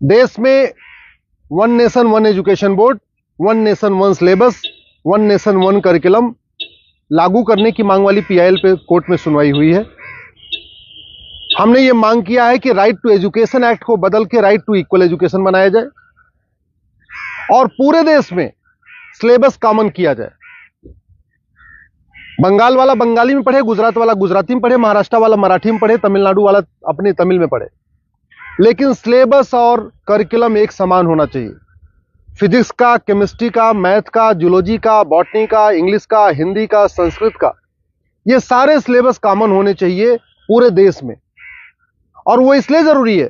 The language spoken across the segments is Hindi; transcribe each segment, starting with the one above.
देश में one nation one education board, one nation one syllabus, one nation one curriculum लागू करने की मांग वाली पीआईएल पे कोर्ट में सुनवाई हुई है। हमने ये मांग किया है कि राइट टू एजुकेशन एक्ट को बदल के राइट टू इक्वल एजुकेशन बनाया जाए और पूरे देश में सिलेबस कॉमन किया जाए। बंगाल वाला बंगाली में पढ़े, गुजरात वाला गुजराती में पढ़े, महाराष्ट्र वाला मराठी में पढ़े, तमिलनाडु वाला अपने तमिल में पढ़े, लेकिन सिलेबस और करिकुलम एक समान होना चाहिए। फिजिक्स का, केमिस्ट्री का, मैथ का, जूलॉजी का, बॉटनी का, इंग्लिश का, हिंदी का, संस्कृत का, ये सारे सिलेबस कॉमन होने चाहिए पूरे देश में। और वो इसलिए जरूरी है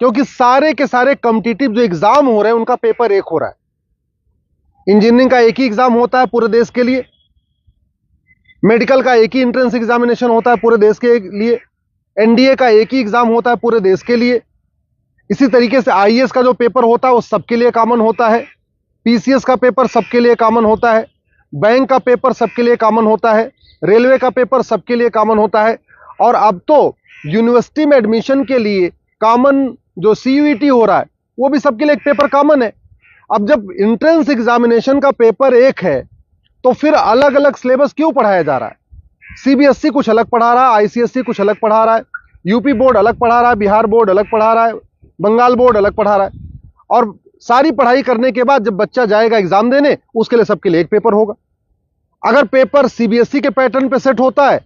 क्योंकि सारे के सारे कॉम्पिटिटिव जो एग्जाम हो रहे हैं उनका पेपर एक हो रहा है। इंजीनियरिंग का एक ही एग्जाम होता है पूरे देश के लिए, मेडिकल का एक ही एंट्रेंस एग्जामिनेशन होता है पूरे देश के लिए, एनडीए का एक ही एग्जाम होता है पूरे देश के लिए। इसी तरीके से आईएएस का जो पेपर होता है वो सबके लिए कॉमन होता है, पीसीएस का पेपर सबके लिए कॉमन होता है, बैंक का पेपर सबके लिए कॉमन होता है, रेलवे का पेपर सबके लिए कॉमन होता है। और अब तो यूनिवर्सिटी में एडमिशन के लिए कॉमन जो सीयूईटी हो रहा है वो भी सबके लिए एक पेपर कॉमन है। अब जब एंट्रेंस एग्जामिनेशन का पेपर एक है तो फिर अलग अलग सिलेबस क्यों पढ़ाया जा रहा है? सीबीएसई कुछ अलग पढ़ा रहा है, आईसीएसई कुछ अलग पढ़ा रहा है, यूपी बोर्ड अलग पढ़ा रहा है, बिहार बोर्ड अलग पढ़ा रहा है, बंगाल बोर्ड अलग पढ़ा रहा है। और सारी पढ़ाई करने के बाद जब बच्चा जाएगा एग्जाम देने, उसके लिए सबके लिए एक पेपर होगा। अगर पेपर सीबीएसई के पैटर्न पे सेट होता है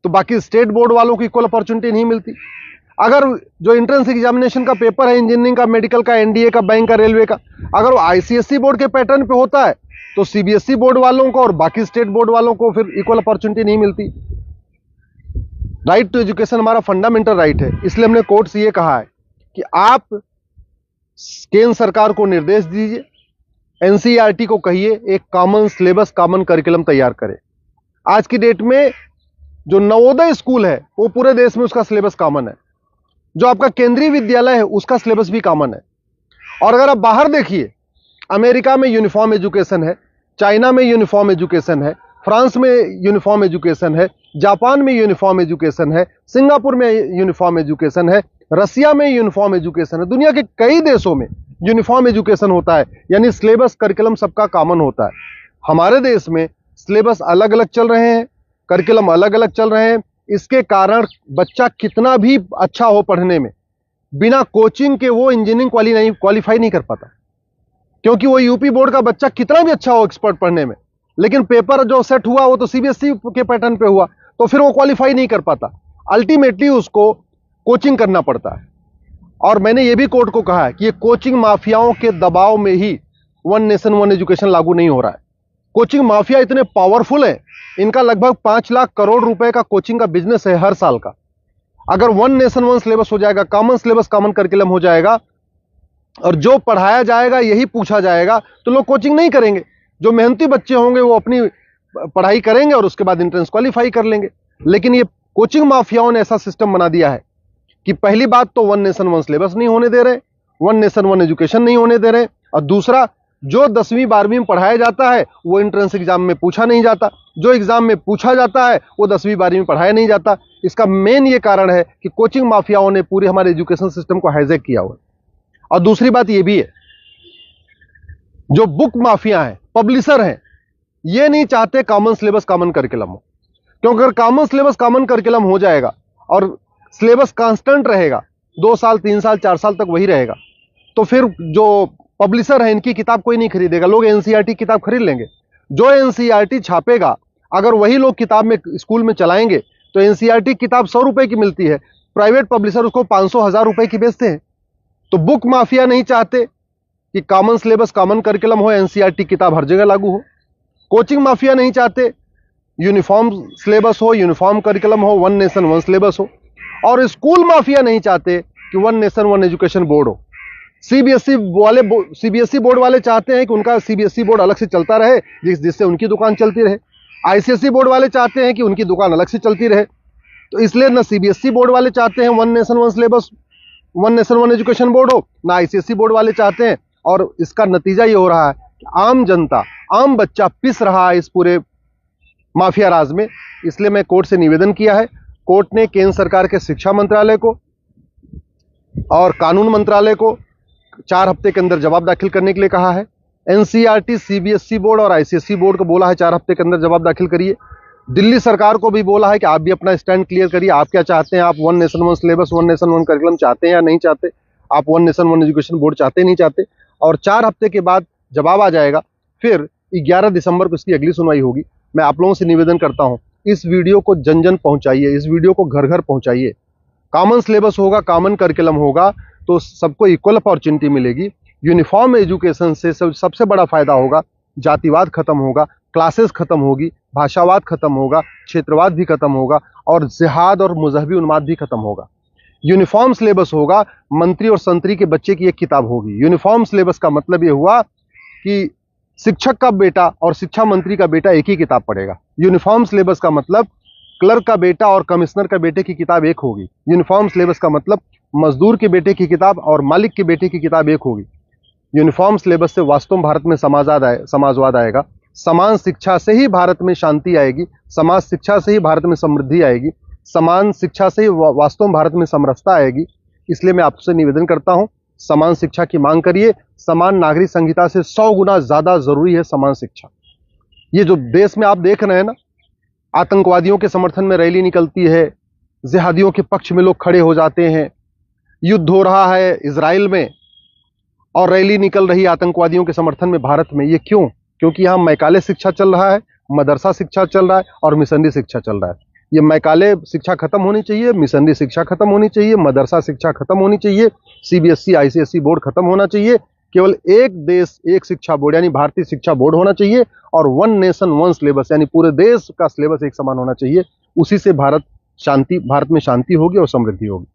तो बाकी स्टेट बोर्ड वालों को इक्वल अपॉर्चुनिटी नहीं मिलती। अगर जो एंट्रेंस एग्जामिनेशन का पेपर है इंजीनियरिंग का, मेडिकल का, एनडीए का, बैंक का, रेलवे का, अगर वो आईसीएसई बोर्ड के पैटर्न पे होता है तो सीबीएसई बोर्ड वालों को और बाकी स्टेट बोर्ड वालों को फिर इक्वल अपॉर्चुनिटी नहीं मिलती। राइट टू एजुकेशन हमारा फंडामेंटल राइट है, इसलिए हमने कोर्ट से ये कहा है कि आप केंद्र सरकार को निर्देश दीजिए, एनसीईआरटी को कहिए एक कॉमन सिलेबस, कॉमन करिकुलम तैयार करे। आज की डेट में जो नवोदय स्कूल है वो पूरे देश में उसका सिलेबस कॉमन है, जो आपका केंद्रीय विद्यालय है उसका सिलेबस भी कॉमन है। और अगर आप बाहर देखिए, अमेरिका में यूनिफॉर्म एजुकेशन है, चाइना में यूनिफॉर्म एजुकेशन है, फ्रांस में यूनिफॉर्म एजुकेशन है, जापान में यूनिफॉर्म एजुकेशन है, सिंगापुर में यूनिफॉर्म एजुकेशन है, रसिया में यूनिफॉर्म एजुकेशन है, दुनिया के कई देशों में यूनिफॉर्म एजुकेशन होता है, यानी सिलेबस करिकुलम सबका कॉमन होता है। हमारे देश में सिलेबस अलग अलग चल रहे हैं, करिकुलम अलग अलग चल रहे हैं। इसके कारण बच्चा कितना भी अच्छा हो पढ़ने में, बिना कोचिंग के वो इंजीनियरिंग क्वालिफाई नहीं कर पाता, क्योंकि वो यूपी बोर्ड का बच्चा कितना भी अच्छा हो एक्सपर्ट पढ़ने में, लेकिन पेपर जो सेट हुआ वो तो सीबीएसई के पैटर्न पे हुआ, तो फिर वो क्वालिफाई नहीं कर पाता। अल्टीमेटली उसको कोचिंग करना पड़ता है। और मैंने ये भी कोर्ट को कहा है कि ये कोचिंग माफियाओं के दबाव में ही वन नेशन वन एजुकेशन लागू नहीं हो रहा है। कोचिंग माफिया इतने पावरफुल है, इनका लगभग 5 लाख करोड़ रुपए का कोचिंग का बिजनेस है हर साल का। अगर वन नेशन वन सिलेबस हो जाएगा, कॉमन सिलेबस, कॉमन करिकुलम हो जाएगा और जो पढ़ाया जाएगा यही पूछा जाएगा, तो लोग कोचिंग नहीं करेंगे। जो मेहनती बच्चे होंगे वो अपनी पढ़ाई करेंगे और उसके बाद एंट्रेंस क्वालिफाई कर लेंगे। लेकिन ये कोचिंग माफियाओं ने ऐसा सिस्टम बना दिया है कि पहली बात तो वन नेशन वन सिलेबस नहीं होने दे रहे, वन नेशन वन एजुकेशन नहीं होने दे रहे, और दूसरा जो 10वीं 12वीं में पढ़ाया जाता है वो एंट्रेंस एग्जाम में पूछा नहीं जाता, जो एग्जाम में पूछा जाता है वो 10वीं 12वीं में पढ़ाया नहीं जाता। इसका मेन ये कारण है कि कोचिंग माफियाओं ने पूरे हमारे एजुकेशन सिस्टम को हाईजैक किया हुआ है। और दूसरी बात ये भी है, जो बुक माफिया हैं, पब्लिशर हैं, ये नहीं चाहते कॉमन सिलेबस कॉमन करिकुलम हो, क्योंकि अगर कॉमन सिलेबस कॉमन करिकुलम हो जाएगा और सिलेबस कांस्टेंट रहेगा, 2 साल 3 साल 4 साल तक वही रहेगा, तो फिर जो पब्लिशर है इनकी किताब कोई नहीं खरीदेगा, लोग एनसीईआरटी किताब खरीद लेंगे। जो एनसीईआरटी छापेगा अगर वही लोग किताब में स्कूल में चलाएंगे तो एनसीईआरटी किताब 100 रुपए की मिलती है, प्राइवेट पब्लिशर उसको 500-1000 रुपए की बेचते हैं। तो बुक माफिया नहीं चाहते कि कॉमन सिलेबस कॉमन करिकुलम हो, एनसीईआरटी किताब हर जगह लागू हो। कोचिंग माफिया नहीं चाहते यूनिफॉर्म सिलेबस हो, यूनिफॉर्म करिकुलम हो, वन नेशन वन सिलेबस हो। और स्कूल माफिया नहीं चाहते कि one nation one education board हो। सीबीएसई बोर्ड वाले चाहते हैं कि उनका सीबीएसई बोर्ड अलग से चलता रहे, जिससे उनकी दुकान चलती रहे। आईसीएसई बोर्ड वाले चाहते हैं कि उनकी दुकान अलग से चलती रहे। तो इसलिए ना सीबीएसई बोर्ड वाले चाहते हैं one nation one syllabus, one nation one education board हो, ना आईसीएसई बोर्ड वाले चाहते हैं। और इसका नतीजा ये हो रहा है कि आम जनता, आम बच्चा पिस रहा है इस पूरे माफिया राज में। इसलिए मैं कोर्ट से निवेदन किया है, कोर्ट ने केंद्र सरकार के शिक्षा मंत्रालय को और कानून मंत्रालय को 4 हफ्ते के अंदर जवाब दाखिल करने के लिए कहा है। एनसीईआरटी, सीबीएसई बोर्ड और आईसीएसई बोर्ड को बोला है 4 हफ्ते के अंदर जवाब दाखिल करिए। दिल्ली सरकार को भी बोला है कि आप भी अपना स्टैंड क्लियर करिए, आप क्या चाहते हैं, आप one nation one syllabus, one nation one curriculum चाहते हैं या नहीं चाहते, आप one nation one education board चाहते नहीं चाहते। और 4 हफ्ते के बाद जवाब आ जाएगा, फिर 11 दिसंबर को इसकी अगली सुनवाई होगी। मैं आप लोगों से निवेदन करता हूं, इस वीडियो को जन जन पहुंचाइए, इस वीडियो को घर घर पहुंचाइए। कॉमन सिलेबस होगा, कॉमन करिकुलम होगा तो सबको इक्वल अपॉर्चुनिटी मिलेगी। यूनिफॉर्म एजुकेशन से सबसे बड़ा फायदा होगा, जातिवाद खत्म होगा, क्लासेस खत्म होगी, भाषावाद खत्म होगा, क्षेत्रवाद भी खत्म होगा और जिहाद और मजहबी उन्माद भी खत्म होगा। यूनिफॉर्म सिलेबस होगा, मंत्री और संतरी के बच्चे की एक किताब होगी। यूनिफॉर्म सिलेबस का मतलब ये हुआ कि शिक्षक का बेटा और शिक्षा मंत्री का बेटा एक ही किताब पढ़ेगा। यूनिफॉर्म सिलेबस का मतलब क्लर्क का बेटा और कमिश्नर का बेटे की किताब एक होगी। यूनिफॉर्म सिलेबस का मतलब मजदूर के बेटे की किताब और मालिक के बेटे की किताब एक होगी। यूनिफॉर्म सिलेबस से वास्तव में भारत में समाजवाद आएगा। समान शिक्षा से ही भारत में शांति आएगी, समाज शिक्षा से ही भारत में समृद्धि आएगी, समान शिक्षा से ही वास्तव में भारत में समरसता आएगी। इसलिए मैं आपसे निवेदन करता हूं, समान शिक्षा की मांग करिए। समान नागरिक संहिता से 100 गुना ज्यादा जरूरी है समान शिक्षा। ये जो देश में आप देख रहे हैं ना, आतंकवादियों के समर्थन में रैली निकलती है, जिहादियों के पक्ष में लोग खड़े हो जाते हैं, युद्ध हो रहा है इजराइल में और रैली निकल रही है आतंकवादियों के समर्थन में भारत में। ये क्यों? क्योंकि यहाँ मैकाले शिक्षा चल रहा है, मदरसा शिक्षा चल रहा है और मिशनरी शिक्षा चल रहा है। ये मैकाले शिक्षा खत्म होनी चाहिए, मिशनरी शिक्षा खत्म होनी चाहिए, मदरसा शिक्षा खत्म होनी चाहिए, सीबीएसई आईसीएसई बोर्ड खत्म होना चाहिए। केवल एक देश एक शिक्षा बोर्ड यानी भारतीय शिक्षा बोर्ड होना चाहिए और वन नेशन वन सिलेबस यानी पूरे देश का सिलेबस एक समान होना चाहिए। उसी से भारत में शांति होगी और समृद्धि होगी।